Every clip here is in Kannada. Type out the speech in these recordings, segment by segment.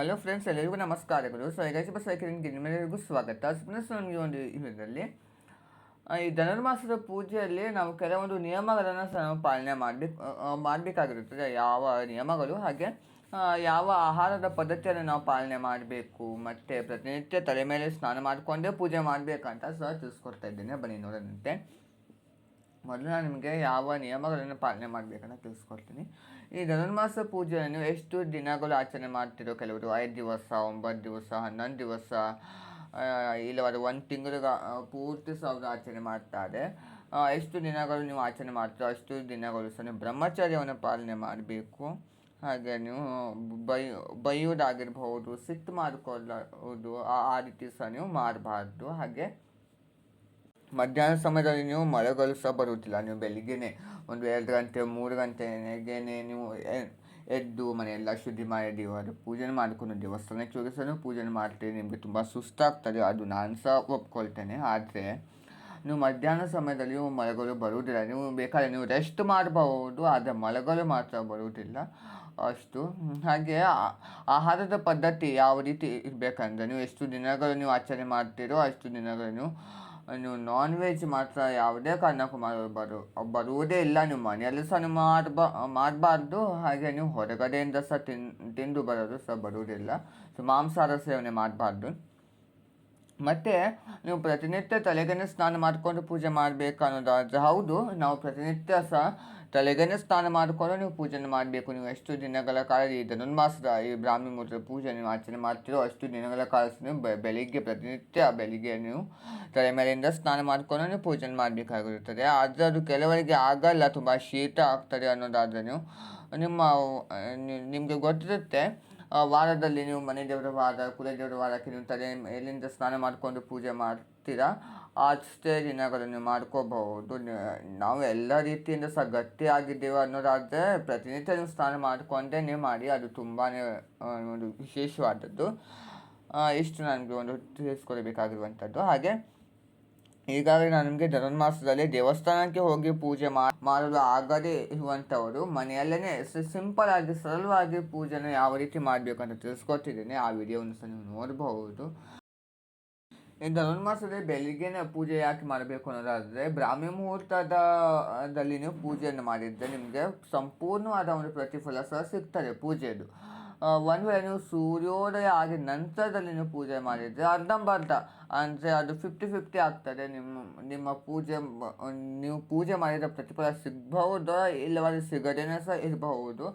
ಹಲೋ ಫ್ರೆಂಡ್ಸ್, ಎಲ್ಲರಿಗೂ ನಮಸ್ಕಾರಗಳು. ಸೊ ಈಗ ಬಸವಕಿರಣ್ಗೆ ನಿಮ್ಮೆಲ್ಲರಿಗೂ ಸ್ವಾಗತ. ಫ್ರೆಂಡ್ಸ್, ನನಗೆ ಒಂದು ಇದರಲ್ಲಿ ಈ ಧನುರ್ಮಾಸದ ಪೂಜೆಯಲ್ಲಿ ನಾವು ಕೆಲವೊಂದು ನಿಯಮಗಳನ್ನು ಸಹ ನಾವು ಪಾಲನೆ ಮಾಡಬೇಕಾಗಿರುತ್ತದೆ. ಯಾವ ನಿಯಮಗಳು, ಹಾಗೆ ಯಾವ ಆಹಾರದ ಪದ್ಧತಿಯನ್ನು ನಾವು ಪಾಲನೆ ಮಾಡಬೇಕು, ಮತ್ತು ಪ್ರತಿನಿತ್ಯ ತಲೆ ಮೇಲೆ ಸ್ನಾನ ಮಾಡಿಕೊಂಡೇ ಪೂಜೆ ಮಾಡಬೇಕಂತ ಸಹ ತಿಳಿಸ್ಕೊಡ್ತಾ ಇದ್ದೇನೆ. ಬನ್ನಿ ನೋಡೋದಂತೆ. ಮೊದಲು ನಾನು ನಿಮಗೆ ಯಾವ ನಿಯಮಗಳನ್ನು ಪಾಲನೆ ಮಾಡಬೇಕಂತ ತಿಳಿಸ್ಕೊಡ್ತೀನಿ. ಈ ಧನುರ್ಮಾಸ ಪೂಜೆಯನ್ನು ಎಷ್ಟು ದಿನಗಳು ಆಚರಣೆ ಮಾಡ್ತಿರೋ, ಕೆಲವರು 5 ದಿವಸ, 9 ದಿವಸ, 11 ದಿವಸ, ಇಲ್ಲವಾದ 1 ತಿಂಗಳಿಗೆ ಪೂರ್ತಿ ಸಹ ಅವರು ಆಚರಣೆ ಮಾಡ್ತಾರೆ. ಎಷ್ಟು ದಿನಗಳು ನೀವು ಆಚರಣೆ ಮಾಡ್ತೀರೋ ಅಷ್ಟು ದಿನಗಳು ಸಹ ನೀವು ಬ್ರಹ್ಮಚರ್ಯವನ್ನು ಪಾಲನೆ ಮಾಡಬೇಕು. ಹಾಗೆ ನೀವು ಬೈಯೋದಾಗಿರ್ಬೋದು, ಸಿಟ್ಟು ಮಾಡಿಕೊಳ್ಳೋದು, ಆ ರೀತಿ ಸಹ ನೀವು ಮಾಡಬಾರ್ದು. ಹಾಗೆ ಮಧ್ಯಾಹ್ನ ಸಮಯದಲ್ಲಿ ನೀವು ಮಳೆಗಳು ಸಹ ಬರುವುದಿಲ್ಲ. ನೀವು ಬೆಳಿಗ್ಗೆನೆ ಒಂದು 2 ಗಂಟೆ 3 ಗಂಟೆಗೆ ನೀವು ಎದ್ದು ಮನೆಯೆಲ್ಲ ಶುದ್ಧಿ ಮಾಡಿ ಅದು ಪೂಜೆ ಮಾಡಿಕೊಂಡು ದೇವಸ್ಥಾನಕ್ಕೆ ಹೋಗಿ ಸಹ ಪೂಜೆ ಮಾಡ್ತೀರಿ. ನಿಮಗೆ ತುಂಬ ಸುಸ್ತಾಗ್ತದೆ, ಅದು ನಾನು ಸಹ ಒಪ್ಕೊಳ್ತೇನೆ. ಆದರೆ ನೀವು ಮಧ್ಯಾಹ್ನ ಸಮಯದಲ್ಲಿ ಮಳೆಗಳು ಬರುವುದಿಲ್ಲ. ನೀವು ಬೇಕಾದರೆ ನೀವು ರೆಸ್ಟ್ ಮಾಡಬಹುದು, ಆದರೆ ಮಳೆಗಳು ಮಾತ್ರ ಬರುವುದಿಲ್ಲ ಅಷ್ಟು. ಹಾಗೆ ಆಹಾರದ ಪದ್ಧತಿ ಯಾವ ರೀತಿ ಇರಬೇಕಂದ್ರೆ, ನೀವು ಎಷ್ಟು ದಿನಗಳು ನೀವು ಆಚರಣೆ ಮಾಡ್ತೀರೋ ಅಷ್ಟು ದಿನಗಳು ನೀವು ನಾನ್ ವೆಜ್ ಮಾತ್ರ ಯಾವುದೇ ಕಾರಣಕ್ಕೂ ಬರುವುದೇ ಇಲ್ಲ. ನೀವು ಮನೆಯಲ್ಲೂ ಸಹ ನೀವು ಮಾಡಬಾರ್ದು. ಹಾಗೆ ನೀವು ಹೊರಗಡೆಯಿಂದ ಸಹ ತಿಂದು ಬರೋದು ಸಹ ಬರುವುದಿಲ್ಲ. ಸೊ ಮಾಂಸಾಹಾರ ಸೇವನೆ ಮಾಡಬಾರ್ದು. ಮತ್ತು ನೀವು ಪ್ರತಿನಿತ್ಯ ತಲೆಗೆನೆ ಸ್ನಾನ ಮಾಡಿಕೊಂಡು ಪೂಜೆ ಮಾಡಬೇಕು ಅನ್ನೋದಾದರೆ ಹೌದು, ನಾವು ಪ್ರತಿನಿತ್ಯ ಸಹ ತಲೆಗೆನೆ ಸ್ನಾನ ಮಾಡಿಕೊಂಡು ನೀವು ಪೂಜೆಯನ್ನು ಮಾಡಬೇಕು. ನೀವು ಎಷ್ಟು ದಿನಗಳ ಕಾಲ ಈ ಧನುರ್ಮಾಸದ ಈ ಬ್ರಾಹ್ಮಿ ಮುಹೂರ್ತದ ಪೂಜೆ ನೀವು ಆಚರಣೆ ಮಾಡ್ತೀರೋ ಅಷ್ಟು ದಿನಗಳ ಕಾಲ ನೀವು ಪ್ರತಿನಿತ್ಯ ಬೆಳಿಗ್ಗೆ ನೀವು ತಲೆ ಮೇಲೆಯಿಂದ ಸ್ನಾನ ಮಾಡಿಕೊಂಡು ನೀವು ಪೂಜೆ ಮಾಡಬೇಕಾಗಿರುತ್ತದೆ. ಆದರೆ ಅದು ಕೆಲವರಿಗೆ ಆಗಲ್ಲ, ತುಂಬ ಶೀತ ಆಗ್ತದೆ ಅನ್ನೋದಾದರೆ ನಿಮಗೆ ಗೊತ್ತಿರುತ್ತೆ, ವಾರದಲ್ಲಿ ನೀವು ಮನೆ ದೇವರ ವಾರ, ಕುಲದೇವರ ವಾರಕ್ಕೆ ನೀವು ತಲೆ ಮೇಲಿಂದ ಸ್ನಾನ ಮಾಡಿಕೊಂಡು ಪೂಜೆ ಮಾಡ್ತೀರಾ, ಅಷ್ಟೇ ದಿನಗಳು ನೀವು ಮಾಡ್ಕೋಬಹುದು. ನಾವು ಎಲ್ಲ ರೀತಿಯಿಂದ ಸಹ ಗಟ್ಟಿಯಾಗಿದ್ದೇವೆ ಅನ್ನೋದಾದರೆ ಪ್ರತಿನಿತ್ಯ ನೀವು ಸ್ನಾನ ಮಾಡಿಕೊಂಡೇ ನೀವು ಮಾಡಿ, ಅದು ತುಂಬಾ ಒಂದು ವಿಶೇಷವಾದದ್ದು. ಇಷ್ಟು ನನಗೆ ಒಂದು ತಿಳಿಸ್ಕೊಳ್ಬೇಕಾಗಿರುವಂಥದ್ದು. ಹಾಗೆ ಈಗಾಗಲೇ ನಾನು ನಿಮಗೆ ಧನುರ್ಮಾಸದಲ್ಲಿ ದೇವಸ್ಥಾನಕ್ಕೆ ಹೋಗಿ ಪೂಜೆ ಮಾಡಲು ಆಗದೇ ಇರುವಂಥವರು ಮನೆಯಲ್ಲೇ ಸಿಂಪಲ್ ಆಗಿ ಸರಳವಾಗಿ ಪೂಜೆನ ಯಾವ ರೀತಿ ಮಾಡಬೇಕು ಅಂತ ತಿಳಿಸ್ಕೊಟ್ಟಿದ್ದೀನಿ. ಆ ವಿಡಿಯೋವನ್ನು ಸಹ ನೀವು ನೋಡಬಹುದು. ಈ ಧನುರ್ಮಾಸದಲ್ಲಿ ಬೆಳಿಗ್ಗೆನೇ ಪೂಜೆ ಯಾಕೆ ಮಾಡಬೇಕು ಅನ್ನೋದಾದರೆ, ಬ್ರಾಹ್ಮಿ ಮುಹೂರ್ತದಲ್ಲಿ ನೀವು ಪೂಜೆಯನ್ನು ಮಾಡಿದರೆ ನಿಮಗೆ ಸಂಪೂರ್ಣವಾದ ಒಂದು ಪ್ರತಿಫಲ ಸಹ ಸಿಗ್ತದೆ ಪೂಜೆಯದು. ಒಂದು ವೇಳೆ ನೀವು ಸೂರ್ಯೋದಯ ಆಗಿದ ನಂತರದಲ್ಲಿ ನೀವು ಪೂಜೆ ಮಾಡಿದರೆ ಅರ್ಧಂಬರ್ಧ, ಅಂದರೆ ಅದು 50-50 ಆಗ್ತದೆ. ನೀವು ಪೂಜೆ ಮಾಡಿದ ಪ್ರತಿಫಲ ಸಿಗಬಹುದೋ ಇಲ್ಲವಾದರೆ ಸಿಗದೇನೆ ಸಹ ಇರಬಹುದು.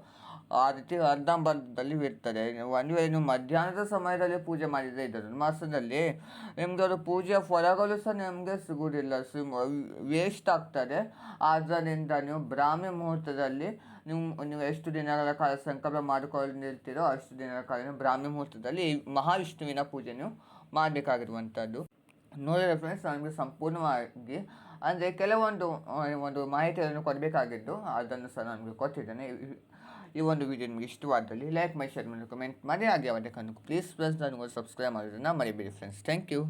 ಆ ರೀತಿ ಅರ್ಧಂಬರ್ಧದಲ್ಲಿ ಇರ್ತದೆ. ಒಂದು ವೇಳೆ ನೀವು ಮಧ್ಯಾಹ್ನದ ಸಮಯದಲ್ಲಿ ಪೂಜೆ ಮಾಡಿದರೆ ಈ ಧನುರ್ಮಾಸದಲ್ಲಿ ನಿಮಗೆ ಅದು ಪೂಜೆಯ ಫಲಗಳು ಸಹ ನಿಮಗೆ ಸಿಗುವುದಿಲ್ಲ, ವೇಸ್ಟ್ ಆಗ್ತದೆ. ಆದ್ದರಿಂದ ನೀವು ಬ್ರಾಹ್ಮಿ ಮುಹೂರ್ತದಲ್ಲಿ ನೀವು ಎಷ್ಟು ದಿನಗಳ ಕಾಲ ಸಂಕಲ್ಪ ಮಾಡಿಕೊಂಡಿರ್ತೀರೋ ಅಷ್ಟು ದಿನಗಳ ಕಾಲ ನೀವು ಬ್ರಾಹ್ಮಿ ಮುಹೂರ್ತದಲ್ಲಿ ಮಹಾವಿಷ್ಣುವಿನ ಪೂಜೆ ನೀವು ಮಾಡಬೇಕಾಗಿರುವಂಥದ್ದು. ನೋಡಿದ್ರೆ ಫ್ರೆಂಡ್ಸ್, ನನಗೆ ಸಂಪೂರ್ಣವಾಗಿ ಅಂದರೆ ಕೆಲವೊಂದು ಮಾಹಿತಿಯನ್ನು ಕೊಡಬೇಕಾಗಿದ್ದು ಅದನ್ನು ಸಹ ನನಗೆ ಕೊಟ್ಟಿದ್ದೇನೆ. ಈ ಒಂದು ವಿಡಿಯೋ ನಿಮಗೆ ಇಷ್ಟವಾದಲ್ಲಿ ಲೈಕ್ ಮಾಡಿ, ಶೇರ್ ಮಾಡಿ, ಕಮೆಂಟ್ ಮಾಡಿ. ಹಾಗೆ ಯಾವುದೇ ಕಾರಣಕ್ಕೂ ಪ್ಲೀಸ್ ಫ್ರೆಂಡ್ಸ್ ನನಗೆ ಸಬ್ಸ್ಕ್ರೈಬ್ ಮಾಡೋದನ್ನು ಮರಿಬೇಡಿ ಫ್ರೆಂಡ್ಸ್. Thank you.